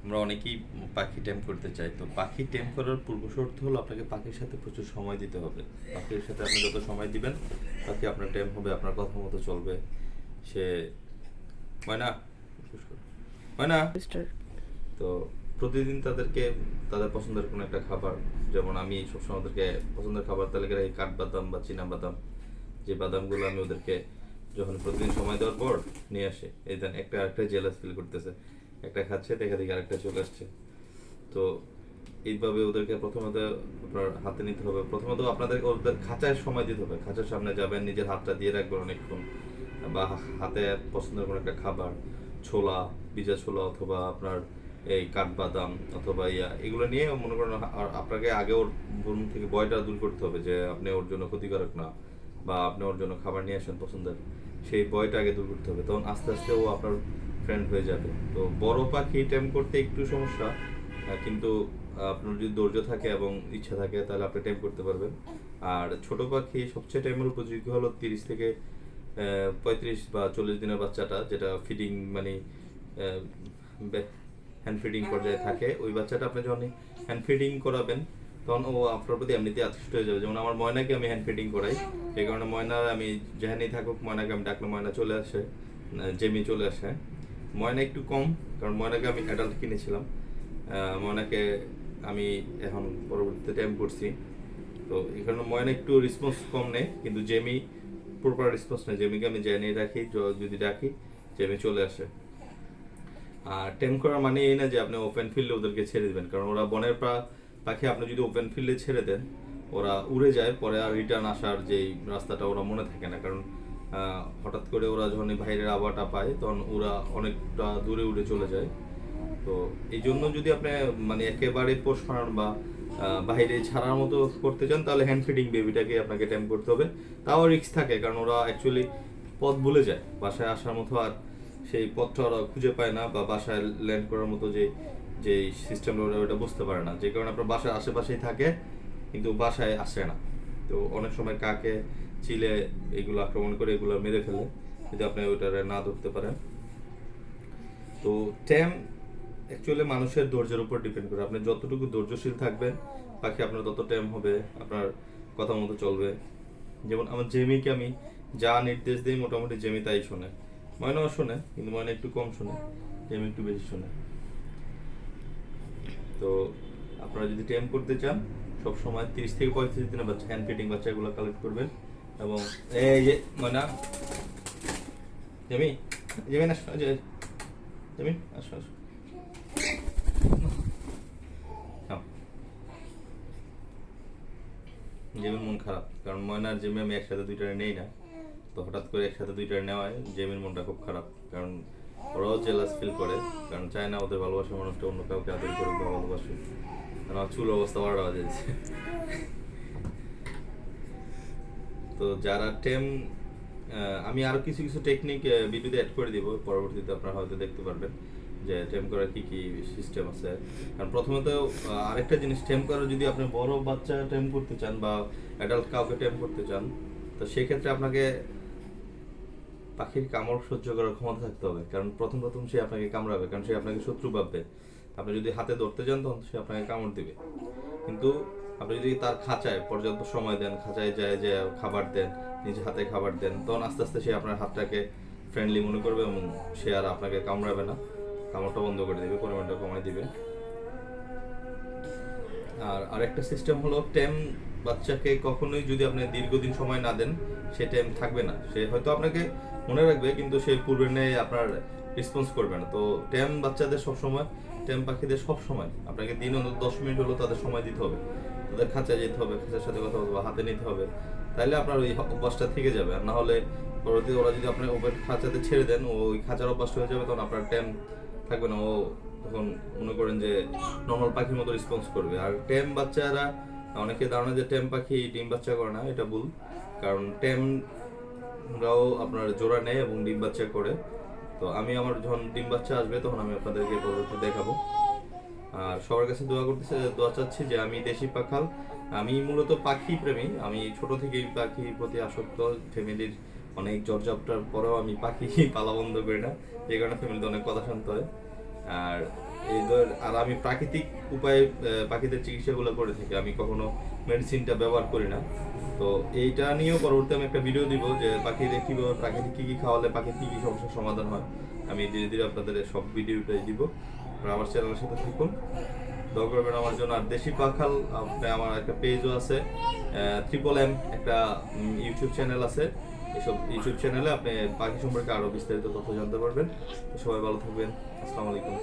আমরা অনেকেই পাখি টেম করতে চাই। তো পাখি টেম করার পূর্ব শর্ত হলো আপনাকে পাখির সাথে প্রচুর সময় দিতে হবে। পাখির সাথে আপনি যত সময় দিবেন পাখি আপনার টেম হবে, আপনার কথা মতো চলবে। সে হয় না, হয় না। সিস্টার। তো প্রতিদিন তাদেরকে তাদের পছন্দের কোনো একটা খাবার, যেমন আমি সবসময় ওদেরকে পছন্দের খাবার তালিকা রাখি কাঠবাদাম বা চীনা বাদাম। যে বাদামগুলো আমি ওদেরকে যখন প্রতিদিন সময় দেওয়ার পর নিয়ে আসে, এই দেন একটা আরেকটা জেলাস ফিল করতেছে, একটা খাচ্ছে দেখা দেখি আরেকটা চলে আসছে। তো এইভাবে ওদেরকে প্রথমত আপনার হাতে নিতে হবে। প্রথমত আপনাদের ওদের খাঁচায় সময় দিতে হবে, খাঁচার সামনে যাবেন, নিজের হাতটা দিয়ে রাখবেন অনেকক্ষণ, বা হাতে পছন্দের কোনো একটা খাবার, ছোলা, ভিজা ছোলা অথবা আপনার এই কাঠবাদাম অথবা এগুলো নিয়ে মনে করেন। আর আপনাকে আগে ওর মন থেকে ভয়টা দূর করতে হবে যে আপনি ওর জন্য ক্ষতিকারক না, বা আপনি ওর জন্য খাবার নিয়ে আসেন পছন্দের, সেই ভয়টা আগে দূর করতে হবে। তখন আস্তে আস্তে ও আপনার ফ্রেন্ড হয়ে যাবে। তো বড় পাখি টেম করতে একটু সমস্যা, কিন্তু আপনার যদি ধৈর্য থাকে এবং ইচ্ছা থাকে তাহলে আপনি টেম করতে পারবেন। আর ছোট পাখি সবচেয়ে টেমের উপযোগী হলো 30 থেকে 35 বা 40 দিনের বাচ্চাটা, যেটা ফিডিং মানে হ্যান্ড ফিডিং পর্যায়ে থাকে। ওই বাচ্চাটা আপনি যখন হ্যান্ড ফিডিং করাবেন তখন ও আপনার প্রতি এমনিতেই আকৃষ্ট হয়ে যাবে। যেমন আমার ময়নাকে আমি হ্যান্ড ফিডিং করাই, সেই কারণে ময়না আমি যেখানেই থাকুক ময়নাকে আমি ডাকলে ময়না চলে আসে, জেমি চলে আসে। ময়না একটু কম, কারণ ময়নাকে আমি অ্যাডাল্ট কিনেছিলাম। ময়নাকে আমি এখন পরবর্তীতে ট্যাম করছি। তো এখানে ময়না একটু রেসপন্স কম নেয়, কিন্তু জেমি প্রপার রেসপন্স নেয়। জেমিকে আমি জেনে রাখি, যদি ডাকি জেমি চলে আসে। আর টেম করা মানে এই না যে আপনি ওপেন ফিল্ডে ওদেরকে ছেড়ে দেবেন, কারণ ওরা বনের পাখি। আপনি যদি ওপেন ফিল্ডে ছেড়ে দেন ওরা উড়ে যায়, পরে আর রিটার্ন আসার যেই রাস্তাটা ওরা মনে থাকে না। কারণ হঠাৎ করে ওরা যখন বাইরের আবহাওয়াটা পায় তখন ওরা অনেকটা দূরে উড়ে চলে যায়। তো এই জন্য যদি আপনি মানে একেবারে পোষ মানান বা বাইরে ছাড়ার মতো করতে চান তাহলে হ্যান্ড ফিডিং বেবিটাকে আপনাকে টেম করতে হবে। তাও রিস্ক থাকে, কারণ ওরা অ্যাকচুয়ালি পথ ভুলে যায়, বাসায় আসার মতো আর সেই পথটা ওরা খুঁজে পায় না, বা বাসায় ল্যান্ড করার মতো যে যে সিস্টেম ওরা ওটা বুঝতে পারে না, যে কারণে আপনার বাসার আশেপাশেই থাকে কিন্তু বাসায় আসে না। তো অনেক সময় কাকে, চিলে এগুলো আক্রমণ করে এগুলো মেরে ফেলে যদি আপনি ওইটারে না ধরতে পারেন। তো ট্যাম অ্যাকচুয়ালি মানুষের ধৈর্যের উপর ডিপেন্ড করে। আপনি যতটুকু ধৈর্যশীল থাকবেন পাখি আপনার তত ট্যাম হবে, আপনার কথা মতো চলবে। যেমন আমার জেমিকে আমি যা নির্দেশ দিই মোটামুটি জেমি তাই শোনে। ময়নাও শোনে, কিন্তু ময়না একটু কম শোনে, জেমি একটু বেশি শোনে। তো আপনারা যদি টেম করতে চান সব সময় 30 থেকে 35 দিনের বাচ্চা, হ্যান্ড ফিডিং বাচ্চাগুলো কালেক্ট করবেন। এবং এই যে ময়না, জেমি, জেমিন আসো, জেমিন আসো আসো। হ্যাঁ, জেমির মন খারাপ, কারণ ময়না আর জেমি আমি একসাথে দুইটা নেই না। তো হঠাৎ করে একসাথে দুইটা নেওয়ায় জেমির মনটা খুব খারাপ, কারণ ওরাও জেলাস ফিল করে, কারণ চায় না ওদের ভালোবাসার মানুষটা অন্য কাউকে আদর করুক বা ভালোবাসুক। কারণ আমার চুল অবস্থা বাড়া যাচ্ছে। তো যারা টেম, আমি আরো কিছু কিছু টেকনিক ভিডিওতে অ্যাড করে দিব, পরবর্তীতে আপনারা হয়তো দেখতে পারবেন যে টেম করার কি কি সিস্টেম আছে। কারণ প্রথমত আরেকটা জিনিস, টেম করার যদি আপনি বড় বাচ্চা টেম করতে চান বা অ্যাডাল্ট কাউকে টেম করতে চান, তো সেক্ষেত্রে আপনাকে পাখির কামড় সহ্য করার ক্ষমতা থাকতে হবে। কারণ প্রথম প্রথম সে আপনাকে কামড়াবে, কারণ সে আপনাকে শত্রু ভাববে। আপনি যদি হাতে ধরতে যান তখন সে আপনাকে কামড় দিবে। কিন্তু আপনি যদি তার খাঁচায় পর্যাপ্ত সময় দেন, খাঁচায় যায় যে খাবার দেন, নিজে হাতে খাবার দেন, তখন আস্তে আস্তে সে আপনার হাতটাকে ফ্রেন্ডলি মনে করবে এবং সে আর আপনাকে কামড়াবে না, কামড়টা বন্ধ করে দিবে, পরিমাণটা কমায় দিবে। আর আরেকটা সিস্টেম হলো টেম বাচ্চাকে কখনোই যদি আপনি দীর্ঘদিন সময় না দেন সে টেম থাকবে না। সে হয়তো আপনাকে মনে রাখবে কিন্তু সে পূর্বের ন্যায় আপনার রেসপন্স করবে না। তো টেম বাচ্চাদের সবসময়, টেম পাখিদের সবসময় আপনাকে দিন অন্তত 10 মিনিট হলো তাদের সময় দিতে হবে, তাদের খাঁচায় যেতে হবে, খাঁচার সাথে কথা বলতে হবে, হাতে নিতে হবে। তাইলে আপনার ওই অভ্যাসটা থেকে যাবে। আর না হলে পরবর্তীতে ওরা যদি আপনার ওপেন খাঁচাতে ছেড়ে দেন, ওই খাঁচার অভ্যাসটা হয়ে যাবে, তখন আপনার টেম থাকবে না। ও তখন মনে করেন যে নর্মাল পাখির মতো রেসপন্স করবে। আর টেম বাচ্চারা, অনেকে ধারণা যে টেম পাখি ডিম বাচ্চা করে না, এটা ভুল। কারণ টেমরাও আপনার জোড়া নেয় এবং ডিম বাচ্চা করে। তো আমি আমার যখন ডিম বাচ্চা আসবে তখন আমি আপনাদেরকে পরবর্তীতে দেখাবো। আর সবার কাছে দোয়া চাচ্ছি যে আমি দেশি পাখাল। আমি মূলত পাখি প্রেমী, আমি ছোট থেকেই পাখির প্রতি আসক্ত। ফ্যামিলির অনেক জর্জাপটার পরেও আমি পাখি পালা বন্ধ করি না, যে কারণে ফ্যামিলিতে অনেক কথা শুনতে হয়। আর আর আমি প্রাকৃতিক উপায়ে পাখিদের চিকিৎসাগুলো করে থাকি, আমি কখনো মেডিসিনটা ব্যবহার করি না। তো এইটা নিয়েও পরবর্তী আমি একটা ভিডিও দিব যে পাখিদের কীভাবে প্রাকৃতিক কী কী খাওয়ালে পাখির কী কী সমস্যার সমাধান হয়, আমি ধীরে ধীরে আপনাদের সব ভিডিওটাই দিব। আপনারা আমার চ্যানেলের সাথে থাকুন, দোয়া করবেন আমার জন্য। আর দেশি পাখাল আপনি আমার একটা পেজও আছে, M একটা ইউটিউব চ্যানেল আছে। এসব ইউটিউব চ্যানেলে আপনি পাখি সম্পর্কে আরও বিস্তারিত তথ্য জানতে পারবেন। সবাই ভালো থাকবেন, আসসালামু আলাইকুম।